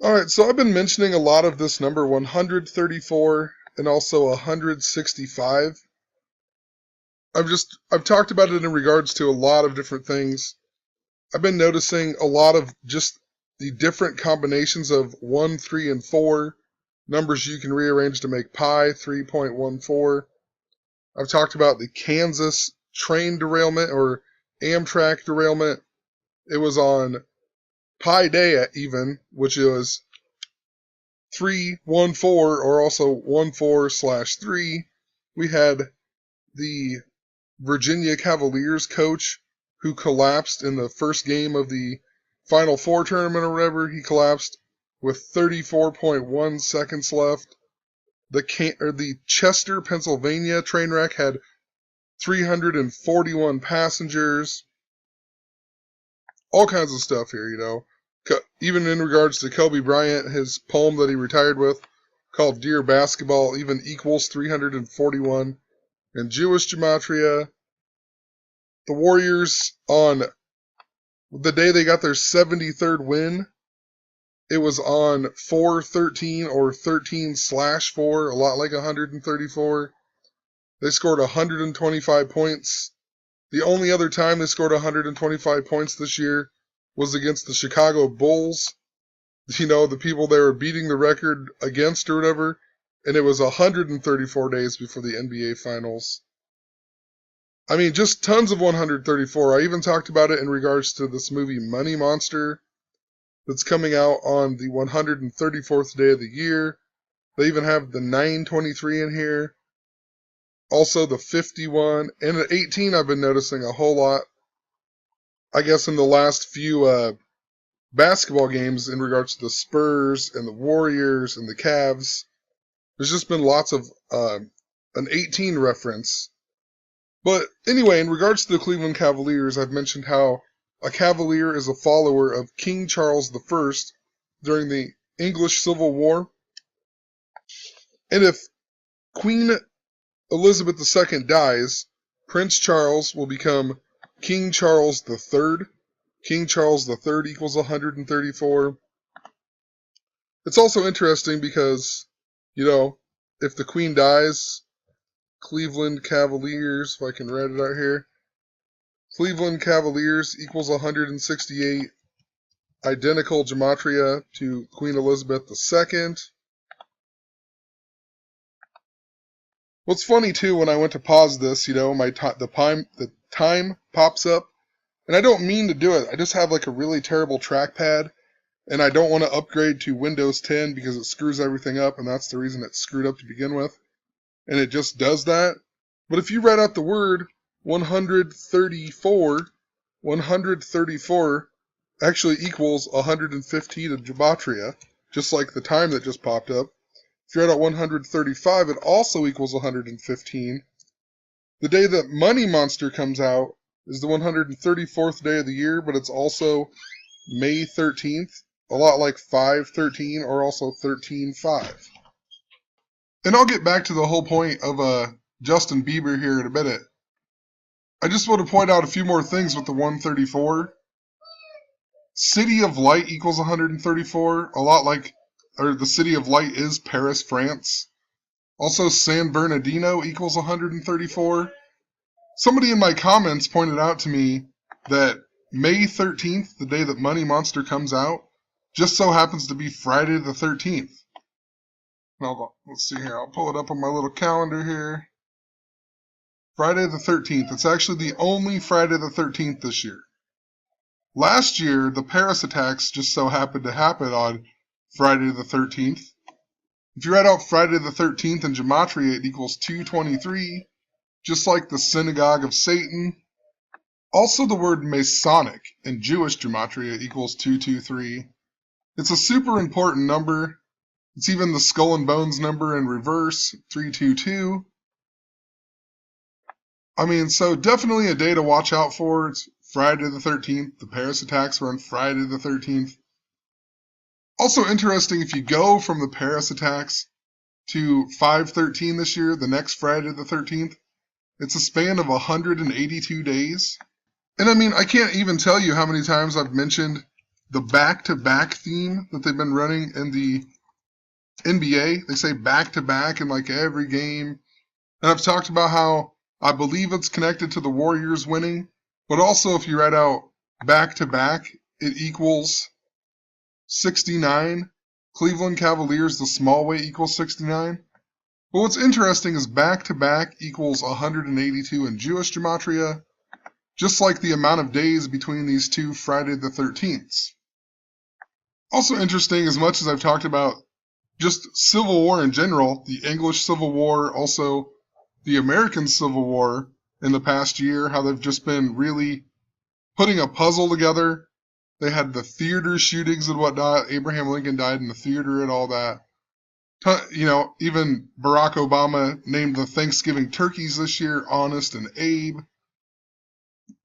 Alright, so I've been mentioning a lot of this number 134 and also 165. I've talked about it in regards to a lot of different things. I've been noticing a lot of just the different combinations of 1, 3, and 4, numbers you can rearrange to make pi 3.14. I've talked about the Kansas train derailment or Amtrak derailment. It was on Pi Day even, which is 314 or also 14/3. We had the Virginia Cavaliers coach who collapsed in the first game of the Final Four tournament or whatever. He collapsed with 34.1 seconds left. The Chester, Pennsylvania train wreck had 341 passengers. All kinds of stuff here. Even in regards to Kobe Bryant, his poem that he retired with, called Dear Basketball, even equals 341. And Jewish gematria, the Warriors, on the day they got their 73rd win, it was on 413 or 13/4, a lot like 134. They scored 125 points. The only other time they scored 125 points this year was against the Chicago Bulls. The people they were beating the record against or whatever, and it was 134 days before the NBA Finals. I mean, just tons of 134. I even talked about it in regards to this movie Money Monster that's coming out on the 134th day of the year. They even have the 923 in here. Also the 51. And the 18 I've been noticing a whole lot, I guess, in the last few basketball games in regards to the Spurs and the Warriors and the Cavs. There's just been lots of an 18 reference. But anyway, in regards to the Cleveland Cavaliers, I've mentioned how a Cavalier is a follower of King Charles I during the English Civil War. And if Queen Elizabeth II dies, Prince Charles will become King Charles III. King Charles III equals 134. It's also interesting because, if the Queen dies, Cleveland Cavaliers, if I can write it out here, Cleveland Cavaliers equals 168, identical gematria to Queen Elizabeth II. What's funny too, when I went to pause this, the time pops up, and I don't mean to do it. I just have like a really terrible trackpad, and I don't want to upgrade to Windows 10 because it screws everything up, and that's the reason it's screwed up to begin with. And it just does that. But if you write out the word 134 actually equals 115 in gematria, just like the time that just popped up. If you write out 135, it also equals 115. The day that Money Monster comes out is the 134th day of the year, but it's also May 13th, a lot like 5/13 or also 13/5. And I'll get back to the whole point of Justin Bieber here in a minute. I just want to point out a few more things with the 134. City of Light equals 134, a lot like, or the City of Light is Paris, France. Also, San Bernardino equals 134. Somebody in my comments pointed out to me that May 13th, the day that Money Monster comes out, just so happens to be Friday the 13th. Now, let's see here. I'll pull it up on my little calendar here. Friday the 13th. It's actually the only Friday the 13th this year. Last year, the Paris attacks just so happened to happen on Friday the 13th. If you write out Friday the 13th in gematria, it equals 223, just like the Synagogue of Satan. Also, the word Masonic in Jewish gematria equals 223. It's a super important number. It's even the Skull and Bones number in reverse, 322. I mean, so definitely a day to watch out for. It's Friday the 13th. The Paris attacks were on Friday the 13th. Also interesting, if you go from the Paris attacks to 5/13 this year, the next Friday the 13th, it's a span of 182 days. And I mean, I can't even tell you how many times I've mentioned the back-to-back theme that they've been running in the NBA. They say back-to-back in like every game. And I've talked about how I believe it's connected to the Warriors winning, but also if you write out back-to-back, it equals 69. Cleveland Cavaliers, the small way, equals 69. But what's interesting is back-to-back equals 182 in Jewish gematria, just like the amount of days between these two Friday the 13th. Also interesting, as much as I've talked about just Civil War in general, the English Civil War, also the American Civil War in the past year, how they've just been really putting a puzzle together. They had the theater shootings and whatnot. Abraham Lincoln died in the theater and all that. You know, even Barack Obama named the Thanksgiving turkeys this year Honest and Abe.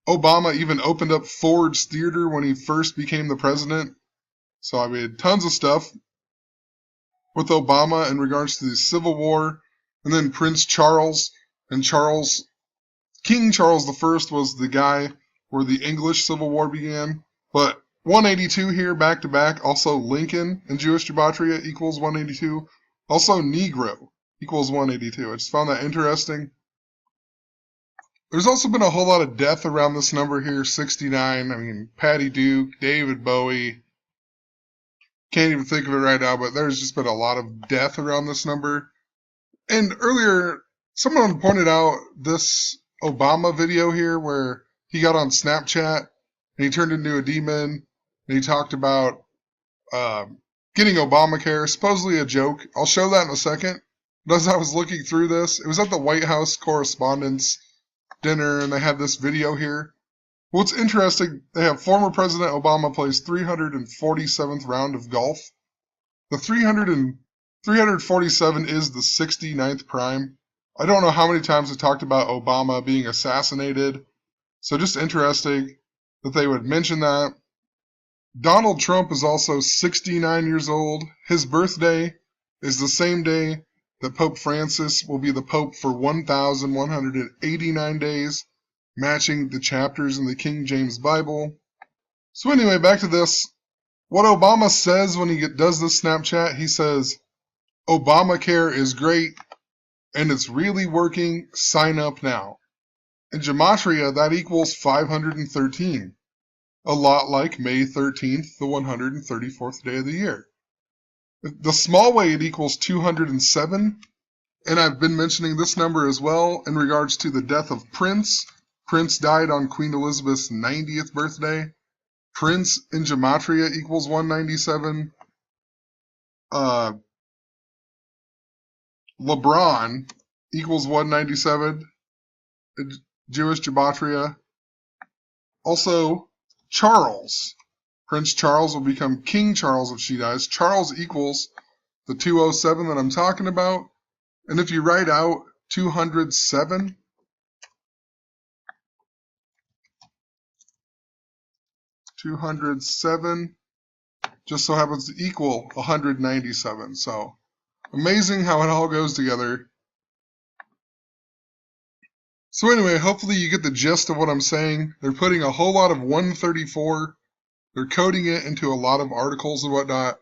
Obama even opened up Ford's Theater when he first became the president. So, I mean, tons of stuff with Obama in regards to the Civil War. And then Prince Charles and King Charles I was the guy where the English Civil War began. But 182 here, back to back. Also Lincoln in Jewish gematria equals 182. Also Negro equals 182. I just found that interesting. There's also been a whole lot of death around this number here, 69. I mean, Patty Duke, David Bowie. Can't even think of it right now, but there's just been a lot of death around this number. And earlier, someone pointed out this Obama video here where he got on Snapchat and he turned into a demon and he talked about getting Obamacare, supposedly a joke. I'll show that in a second. But as I was looking through this, it was at the White House Correspondents' Dinner, and they had this video here. What's interesting, they have former President Obama plays 347th round of golf. The 347 is the 69th prime. I don't know how many times I talked about Obama being assassinated, so just interesting that they would mention that. Donald Trump is also 69 years old. His birthday is the same day that Pope Francis will be the Pope for 1,189 days, matching the chapters in the King James Bible. So anyway, back to this. What Obama says when he does this Snapchat, he says, Obamacare is great, and it's really working. Sign up now. In gematria, that equals 513. A lot like May 13th, the 134th day of the year. The small way, it equals 207, and I've been mentioning this number as well in regards to the death of Prince. Prince died on Queen Elizabeth's 90th birthday. Prince in gematria equals 197. LeBron equals 197 in Jewish gematria. Also, Charles. Prince Charles will become King Charles if she dies. Charles equals the 207 that I'm talking about. And if you write out 207, just so happens to equal 197. So amazing how it all goes together. So anyway, hopefully you get the gist of what I'm saying. They're putting a whole lot of 134. They're coding it into a lot of articles and whatnot.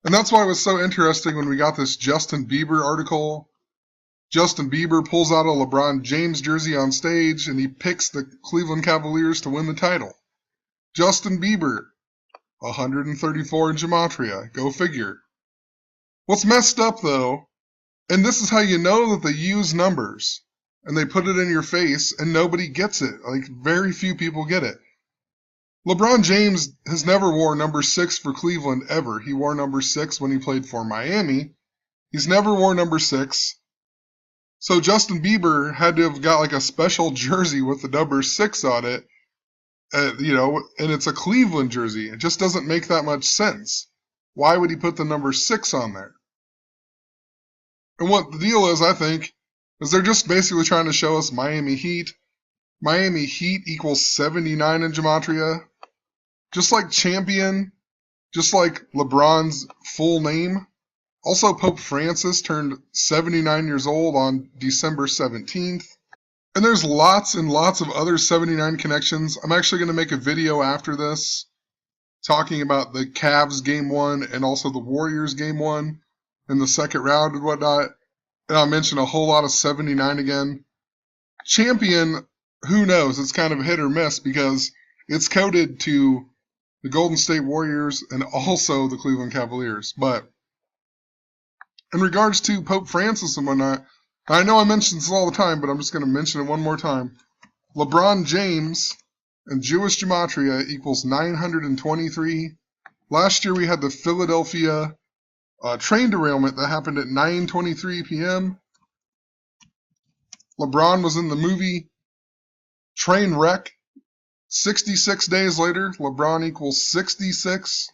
And that's why it was so interesting when we got this Justin Bieber article. Justin Bieber pulls out a LeBron James jersey on stage and he picks the Cleveland Cavaliers to win the title. Justin Bieber, 134 in gematria. Go figure. What's messed up though, and this is how you know that they use numbers, and they put it in your face and nobody gets it. Like, very few people get it. LeBron James has never wore number 6 for Cleveland ever. He wore number 6 when he played for Miami. He's never wore number 6. So Justin Bieber had to have got like a special jersey with the number 6 on it, and it's a Cleveland jersey. It just doesn't make that much sense. Why would he put the number 6 on there? And what the deal is, I think, is they're just basically trying to show us Miami Heat. Miami Heat equals 79 in gematria. Just like champion, just like LeBron's full name. Also, Pope Francis turned 79 years old on December 17th. And there's lots and lots of other 79 connections. I'm actually going to make a video after this talking about the Cavs game 1 and also the Warriors game 1 in the second round and whatnot. And I mentioned a whole lot of 79 again. Champion, who knows? It's kind of a hit or miss because it's coded to the Golden State Warriors and also the Cleveland Cavaliers. But in regards to Pope Francis and whatnot, I know I mention this all the time, but I'm just going to mention it one more time. LeBron James and Jewish gematria equals 923. Last year we had the Philadelphia train derailment that happened at 9:23 p.m. LeBron was in the movie Trainwreck. 66 days later, LeBron equals 66.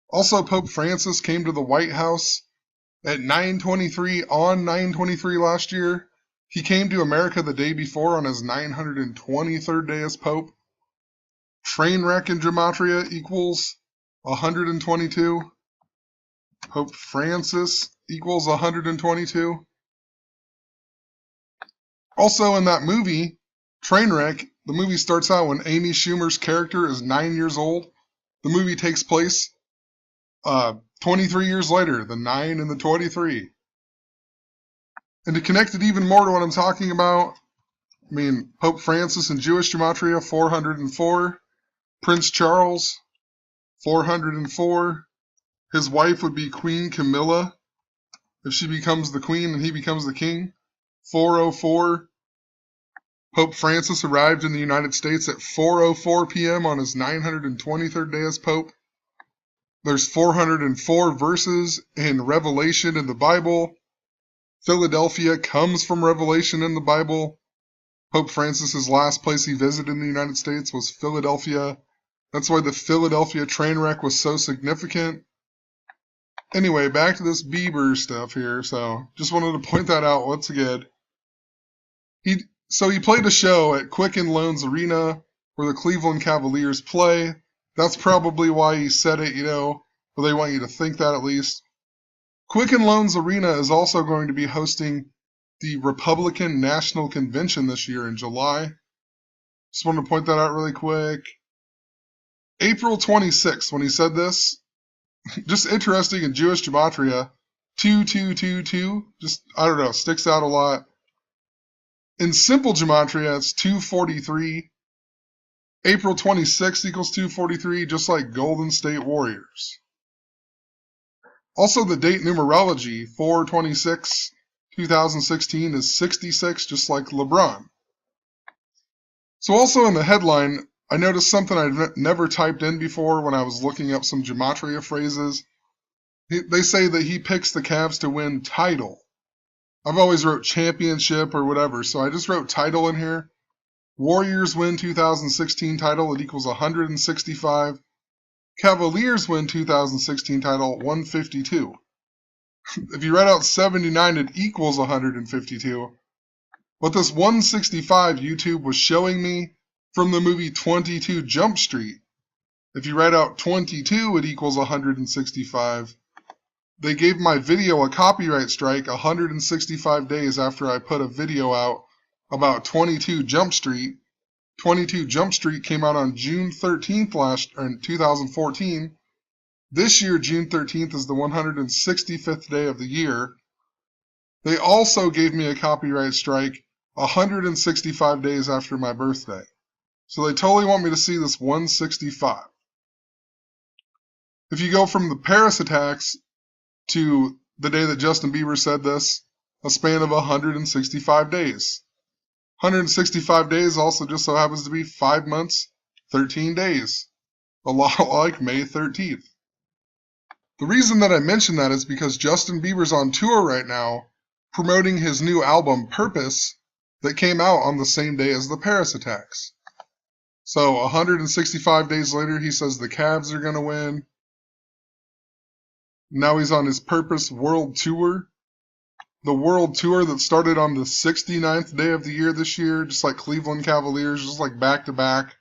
Also, Pope Francis came to the White House at 9:23 on 9:23 last year. He came to America the day before on his 923rd day as Pope. Trainwreck in gematria equals 122. Pope Francis equals 122. Also in that movie, Trainwreck, the movie starts out when Amy Schumer's character is 9 years old. The movie takes place 23 years later, the 9 and the 23. And to connect it even more to what I'm talking about, I mean, Pope Francis in Jewish gematria, 404. Prince Charles, 404. His wife would be Queen Camilla. If she becomes the queen and he becomes the king, 404. Pope Francis arrived in the United States at 4:04 p.m. on his 923rd day as Pope. There's 404 verses in Revelation in the Bible. Philadelphia comes from Revelation in the Bible. Pope Francis's last place he visited in the United States was Philadelphia. That's why the Philadelphia train wreck was so significant. Anyway, back to this Bieber stuff here. So just wanted to point that out once again. He played a show at Quicken Loans Arena where the Cleveland Cavaliers play. That's probably why he said it, or they want you to think that at least. Quicken Loans Arena is also going to be hosting the Republican National Convention this year in July. Just wanted to point that out really quick. April 26th, when he said this, just interesting in Jewish gematria, 2222, just, I don't know, sticks out a lot. In simple gematria, it's 243. April 26th equals 243, just like Golden State Warriors. Also, the date numerology, 4/26, 2016, is 66, just like LeBron. So also in the headline, I noticed something I'd never typed in before when I was looking up some gematria phrases. They say that he picks the Cavs to win title. I've always wrote championship or whatever, so I just wrote title in here. Warriors win 2016 title, it equals 165. Cavaliers win 2016 title, 152. If you write out 79, it equals 152. But this 165 YouTube was showing me from the movie 22 Jump Street. If you write out 22, it equals 165. They gave my video a copyright strike 165 days after I put a video out about 22 Jump Street. 22 Jump Street came out on June 13th in 2014. This year, June 13th is the 165th day of the year. They also gave me a copyright strike 165 days after my birthday. So they totally want me to see this 165. If you go from the Paris attacks to the day that Justin Bieber said this, a span of 165 days. 165 days also just so happens to be 5 months, 13 days. A lot like May 13th. The reason that I mention that is because Justin Bieber's on tour right now promoting his new album, Purpose, that came out on the same day as the Paris attacks. So 165 days later, he says the Cavs are going to win. Now he's on his Purpose World Tour. The World Tour that started on the 69th day of the year this year, just like Cleveland Cavaliers, just like back-to-back.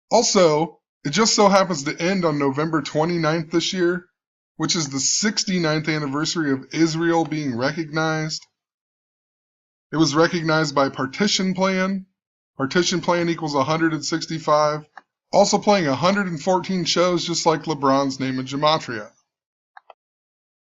Also, it just so happens to end on November 29th this year, which is the 69th anniversary of Israel being recognized. It was recognized by Partition Plan. Partition Plan equals 165. also playing 114 shows just like LeBron's name in Gematria.